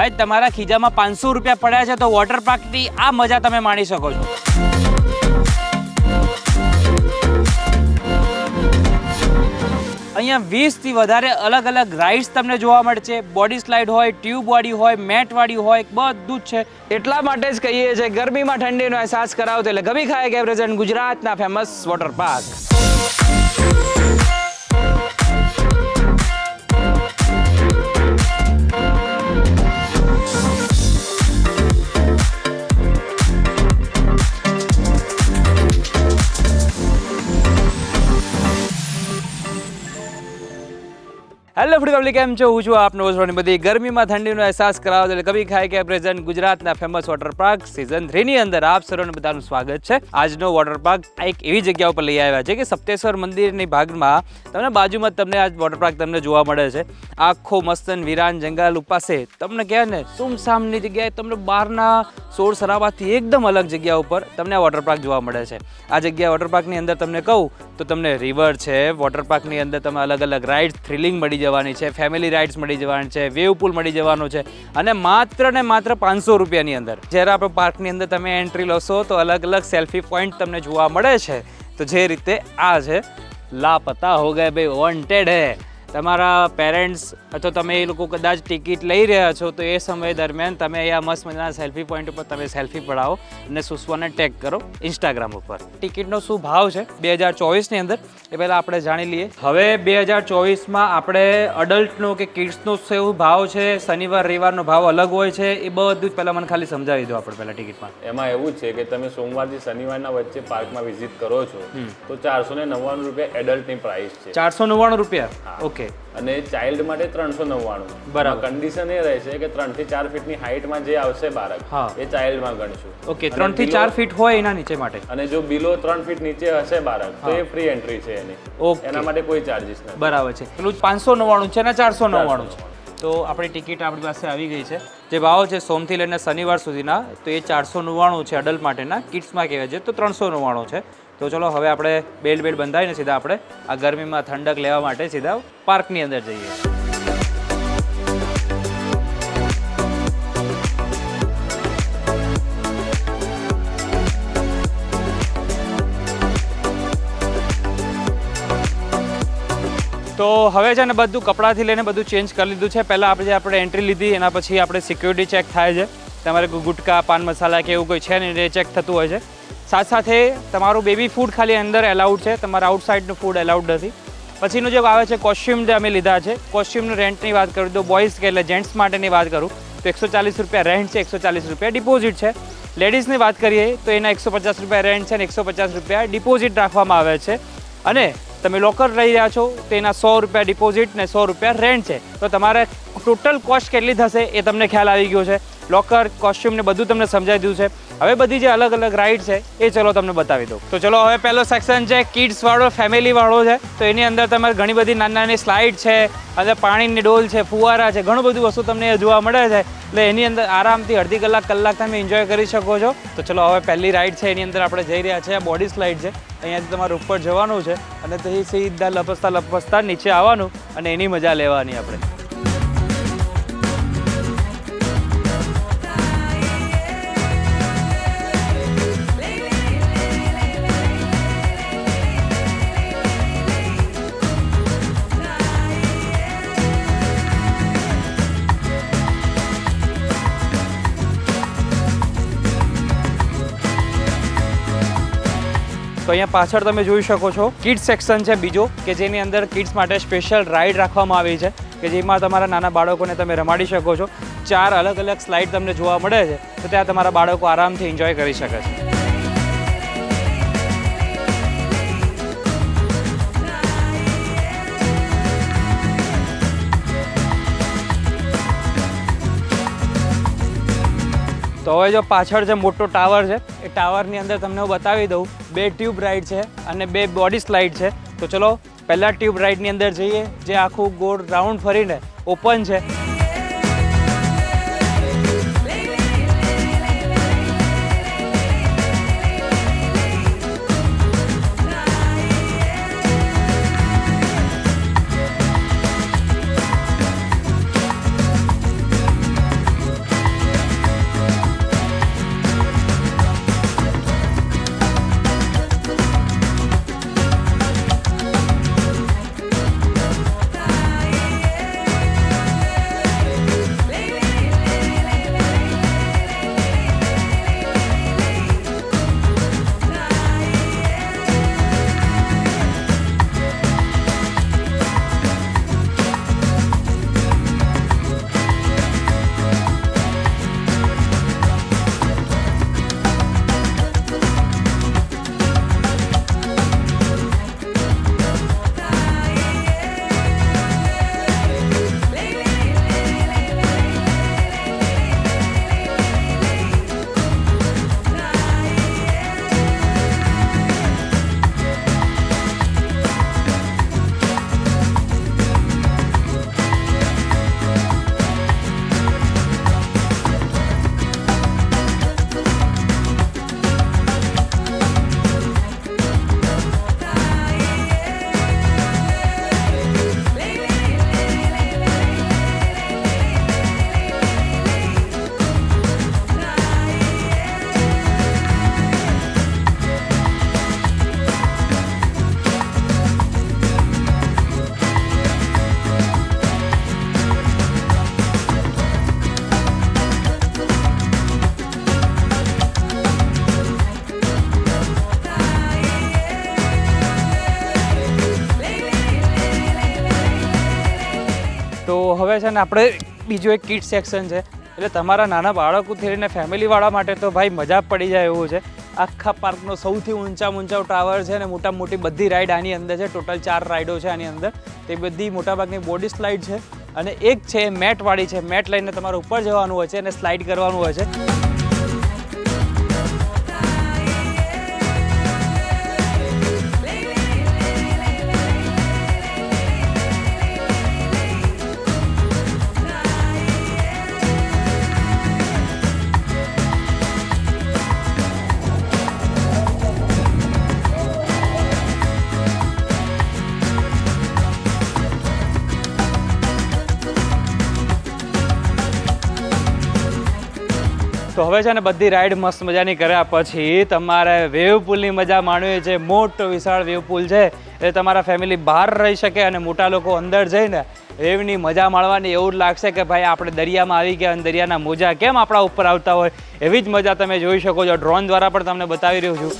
ભાઈ તમારા ખીજામાં 500 રૂપિયા પડ્યા છે તો વોટર પાર્કની આ મજા તમે માણી શકો છો. અહીંયા 20 થી વધારે અલગ અલગ રાઇડ્સ તમને જોવા મળશે. બોડી સ્લાઇડ હોય, ટ્યુબ વાળી હોય, મેટ વાળી હોય, બધું જ છે. એટલા માટે જ કહીએ છીએ ગરમીમાં ઠંડીનો અહેસાસ કરાવતો એટલે ગમી ખાય કે પ્રેઝન્ટ ગુજરાતના famous water park. Hello food public, કેમ છો? હું છું આપનો ઓછવાની બધી ગરમીમાં ઠંડીનો અહેસાસ કરાવો એટલે કભી ખાય કે પ્રેઝન્ટ ગુજરાતના ફેમસ વોટર પાર્ક સિઝન 3 ની અંદર આપ સર્વને બધાનું સ્વાગત છે. આજનો વોટર પાર્ક એક એવી જગ્યા ઉપર લઈ આવ્યા છે કે સપ્તેશ્વર મંદિરની ભાગમાં તમને બાજુમાં તમને આ વોટર પાર્ક તમને જોવા મળે છે. આખો મસ્તન વિરાન જંગલ પાસે તમને કહે ને સુમસામની જગ્યાએ તમને બહારના શોર શરાબાથી એકદમ અલગ જગ્યા ઉપર તમને આ વોટર પાર્ક જોવા મળે છે. આ જગ્યા વોટર પાર્કની અંદર તમને કહું તો તમને રિવર છે, વોટર પાર્કની અંદર તમે અલગ અલગ રાઇડ્સ થ્રિલિંગ મળી જવાની છે, ફેમિલી રાઇડ્સ મળી જવાની છે, વેવ પુલ મળી જવાનો છે અને માત્ર ને માત્ર 500 રૂપિયાની અંદર. જ્યારે આપણે પાર્કની અંદર તમે એન્ટ્રી લેશો તો અલગ અલગ સેલ્ફી પોઈન્ટ તમને જોવા મળે છે. તો જે રીતે આ છે લાપતા હો ગયે ભાઈ, વોન્ટેડ હે. તમારા પેરેન્ટ્સ અથવા તમે એ લોકો કદાચ ટિકિટ લઈ રહ્યા છો તો એ સમય દરમિયાન તમે અહીંયા મસ્ત મજાના સેલ્ફી પોઈન્ટ ઉપર તમે સેલ્ફી પડાવો અને સુસવાને ટેગ કરો ઇન્સ્ટાગ્રામ ઉપર. ટિકિટનો શું ભાવ છે 2024ની અંદર એ પહેલાં આપણે જાણી લઈએ. હવે 2024માં આપણે અડલ્ટનો કે કિડ્સનો શું ભાવ છે, શનિવાર રવિવારનો ભાવ અલગ હોય છે, એ બધું જ પહેલાં મને ખાલી સમજાવી દો આપણે પહેલાં ટિકિટમાં. એમાં એવું છે કે તમે સોમવારથી શનિવારના વચ્ચે પાર્કમાં વિઝિટ કરો છો તો 499 રૂપિયા એડલ્ટની પ્રાઇસ છે. 499 રૂપિયા. ઓકે. અને ચાઇલ્ડ માટે 399. બરાબર. કન્ડિશન એ રહેશે કે 3 થી 4 ફીટની હાઇટમાં જે આવશે બાળક એ ચાઇલ્ડમાં ગણશું. ઓકે, 3 થી 4 ફીટ હોય એના નીચે માટે. અને જો બિલો 3 ફીટ નીચે હશે બાળક તો એ ફ્રી એન્ટ્રી છે એની. ઓકે. એના માટે કોઈ ચાર્જીસ નથી. બરાબર છે. પેલું 599 છે અને 499 છે. તો આપણી ટિકિટ આપણી પાસે આવી ગઈ છે. જે ભાવ છે સોમથી લઈને શનિવાર સુધીના તો એ 499 છે અડલ્ટ માટેના. કિડ્સમાં કહેવાય છે તો 399 છે. તો ચલો હવે આપણે બેલ્ટ બંધાવીને સીધા આપણે આ ગરમીમાં ઠંડક લેવા માટે સીધા પાર્કની અંદર જઈએ. તો હવે છે ને બધું કપડાથી લઈને બધું ચેન્જ કરી લીધું છે. પહેલાં આપણે એન્ટ્રી લીધી એના પછી આપણે સિક્યુરિટી ચેક થાય છે. તમારે કોઈ ગુટકા પાન મસાલા કે એવું કોઈ છે ને એ ચેક થતું હોય છે. સાથે સાથે તમારું બેબી ફૂડ ખાલી અંદર એલાઉડ છે, તમારા આઉટસાઇડનું ફૂડ એલાઉડ નથી. પછીનું જે આવે છે કોસ્ચ્યુમ જે અમે લીધા છે, કોસ્ચ્યુમનું રેન્ટની વાત કરું તો બોયઝ કે એટલે જેન્ટ્સ માટેની વાત કરું તો 140 રૂપિયા રેન્ટ છે, 140 રૂપિયા ડિપોઝિટ છે. લેડીઝની વાત કરીએ તો એના 150 રૂપિયા રેન્ટ છે અને 150 રૂપિયા ડિપોઝિટ રાખવામાં આવે છે. અને તમે લોકર રહી રહ્યા છો તો એના 100 રૂપિયા ડિપોઝિટ ને 100 રૂપિયા રેન્ટ છે. તો તમારે ટોટલ કોસ્ટ કેટલી થશે એ તમને ખ્યાલ આવી ગયો છે. લોકર, કોસ્ચ્યુમ ને બધું તમને સમજાવી દીધું છે. હવે બધી જે અલગ અલગ રાઇડ છે એ ચલો તમને બતાવી દઉં. તો ચલો હવે પહેલો સેક્શન છે કિડ્સ વાળો, ફેમિલી વાળો છે. તો એની અંદર તમારે ઘણી બધી નાની નાની સ્લાઇડ છે અને પાણીની ડોલ છે, ફુવારા છે, ઘણું બધું વસ્તુ તમને જોવા મળે છે. એટલે એની અંદર આરામથી અડધી કલાક તમે એન્જોય કરી શકો છો. તો ચલો હવે પહેલી રાઇડ છે એની અંદર આપણે જઈ રહ્યા છીએ. આ બોડી સ્લાઇડ છે. અહીંયાથી તમારે ઉપર જવાનું છે અને તે સીધા લપસતા નીચે આવવાનું અને એની મજા લેવાની આપણે. તો અહીંયા પાછળ તમે જોઈ શકો છો કિડ્સ સેક્શન છે બીજો કે જેની અંદર કિડ્સ માટે સ્પેશિયલ રાઇડ રાખવામાં આવી છે કે જેમાં તમારા નાના બાળકોને તમે રમાડી શકો છો. 4 અલગ અલગ સ્લાઇડ તમને જોવા મળે છે તો ત્યાં તમારા બાળકો આરામથી એન્જોય કરી શકે છે. તો હવે જો પાછળ જે મોટો ટાવર છે એ ટાવરની અંદર તમને હું બતાવી દઉં. 2 ટ્યુબ રાઇડ છે અને 2 બોડી સ્લાઇડ છે. તો ચલો પહેલાં ટ્યુબ રાઇડની અંદર જઈએ જે આખું ગોળ રાઉન્ડ ફરીને ઓપન છે. તો હવે છે ને આપણે બીજું એક કિડ સેક્શન છે, એટલે તમારા નાના બાળકોથી લઈને ફેમિલીવાળા માટે તો ભાઈ મજા પડી જાય એવું છે. આખા પાર્કનો સૌથી ઊંચો ટાવર છે ને મોટી બધી રાઈડ આની અંદર છે. ટોટલ 4 રાઈડો છે આની અંદર. તે બધી મોટાભાગની બોડી સ્લાઇડ છે અને એક છે મેટવાળી છે. મેટ લઈને તમારે ઉપર જવાનું હોય છે અને સ્લાઇડ કરવાનું હોય છે. તો હવે છે ને બધી રાઈડ મસ્ત મજાની કર્યા પછી તમારે વેવ પુલની મજા માણવી છે. મોટો વિશાળ વેવ પુલ છે એટલે તમારા ફેમિલી બહાર રહી શકે અને મોટા લોકો અંદર જઈને વેવની મજા માણવાની. એવું જ લાગશે કે ભાઈ આપણે દરિયામાં આવી ગયા અને દરિયાના મોજા કેમ આપણા ઉપર આવતા હોય એવી જ મજા તમે જોઈ શકો છો. ડ્રોન દ્વારા પણ તમને બતાવી રહ્યો છું.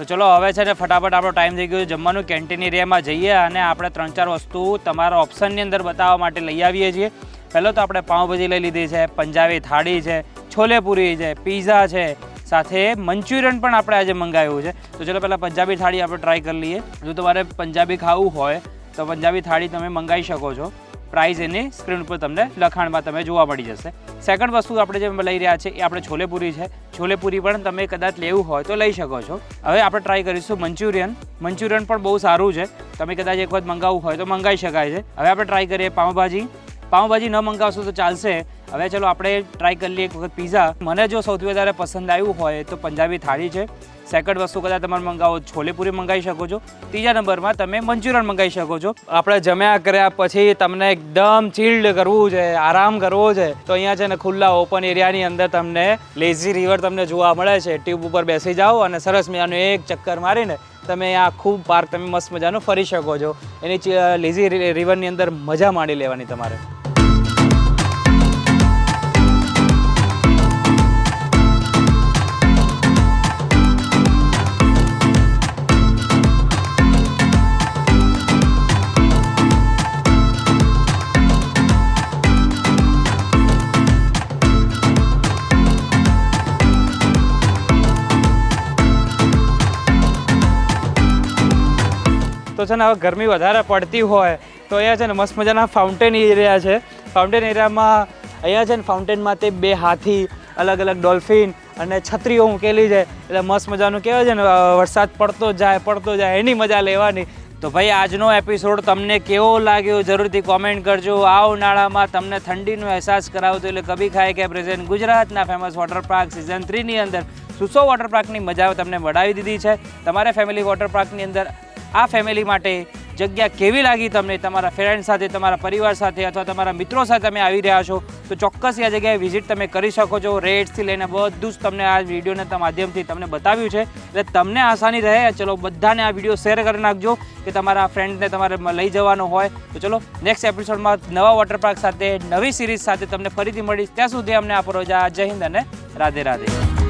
તો ચલો હવે છે ને ફટાફટ આપણો ટાઈમ થઈ ગયો જમવાનું. કેન્ટીન એરિયામાં જઈએ અને આપણે 3-4 વસ્તુ તમારા ઓપ્શનની અંદર બતાવવા માટે લઈ આવીએ છીએ. પહેલો તો આપણે પાઉંભાજી લઈ લીધી છે, પંજાબી થાળી છે, છોલેપુરી છે, પીઝા છે, સાથે મંચુરિયન પણ આપણે આજે મંગાવ્યું છે. તો ચલો પહેલાં પંજાબી થાળી આપણે ટ્રાય કરી લઈએ. જો તમારે પંજાબી ખાવું હોય તો પંજાબી થાળી તમે મંગાવી શકો છો. પ્રાઇસ એની સ્ક્રીન ઉપર તમને લખાણમાં તમે જોવા મળી જશે. સેકન્ડ વસ્તુ આપણે જે લઈ રહ્યા છે એ આપણે છોલેપુરી છે. છોલેપુરી પણ તમે કદાચ લેવું હોય તો લઈ શકો છો. હવે આપણે ટ્રાય કરીશું મંચુરિયન. મંચુરિયન પણ બહુ સારું છે, તમે કદાચ એક વખત મંગાવવું હોય તો મંગાવી શકાય છે. હવે આપણે ટ્રાય કરીએ પાઉંભાજી. પાઉંભાજી ન મંગાવશો તો ચાલશે. હવે ચલો આપણે ટ્રાય કરી લઈએ એક વખત પીઝા. મને જો સૌથી વધારે પસંદ આવ્યું હોય તો પંજાબી થાળી છે. સેકન્ડ વસ્તુ કદાચ તમારે મંગાવો છોલેપુરી મંગાવી શકો છો. ત્રીજા નંબરમાં તમે મંચુરિયન મંગાવી શકો છો. આપણે જમ્યા કર્યા પછી તમને એકદમ ચિલ્ડ કરવું છે, આરામ કરવો છે તો અહીંયા છે ને ખુલ્લા ઓપન એરિયાની અંદર તમને લેઝી રિવર તમને જોવા મળે છે. ટ્યુબ ઉપર બેસી જાઓ અને સરસ મજાનું એક ચક્કર મારીને તમે અહીંયા આખું પાર્ક તમે મસ્ત મજાનું ફરી શકો છો. એની લેઝી રિવરની અંદર મજા માણી લેવાની તમારે. તો છે ને હવે ગરમી વધારે પડતી હોય તો અહીંયા છે ને મસ્ત મજાના ફાઉન્ટેન એરિયા છે. ફાઉન્ટેન એરિયામાં અહીંયા છે ને ફાઉન્ટેનમાં તે 2 હાથી, અલગ અલગ ડોલ્ફિન અને છત્રીઓ મૂકેલી છે. એટલે મસ્ત મજાનું કહેવાય છે ને વરસાદ પડતો જાય એની મજા લેવાની. તો ભાઈ આજનો એપિસોડ તમને કેવો લાગ્યો જરૂરથી કોમેન્ટ કરજો. આ ઉનાળામાં તમને ઠંડીનો અહેસાસ કરાવતો એટલે કભી ખાય કે પ્રેઝન્ટ ગુજરાતના ફેમસ વોટર પાર્ક સિઝન 3ની અંદર સુસો વોટર પાર્કની મજા તમને વડાવી દીધી છે. તમારે ફેમિલી વોટર પાર્કની અંદર આ ફેમિલી માટે જગ્યા કેવી લાગી તમને, તમારા ફ્રેન્ડ સાથે, તમારા પરિવાર સાથે અથવા તમારા મિત્રો સાથે તમે આવી રહ્યા છો તો ચોક્કસ આ જગ્યાએ વિઝિટ તમે કરી શકો છો. રેટ્સથી લઈને બધું જ તમને આ વિડીયોના માધ્યમથી તમને બતાવ્યું છે એટલે તમને આસાની રહે. ચલો બધાને આ વિડીયો શેર કરી નાખજો કે તમારા ફ્રેન્ડને તમારે લઈ જવાનો હોય તો. ચલો નેક્સ્ટ એપિસોડમાં નવા વોટર પાર્ક સાથે નવી સિરીઝ સાથે તમને ફરીથી મળીશ. ત્યાં સુધી અમને આપો રજા. જય હિન્દ અને રાધે રાધે.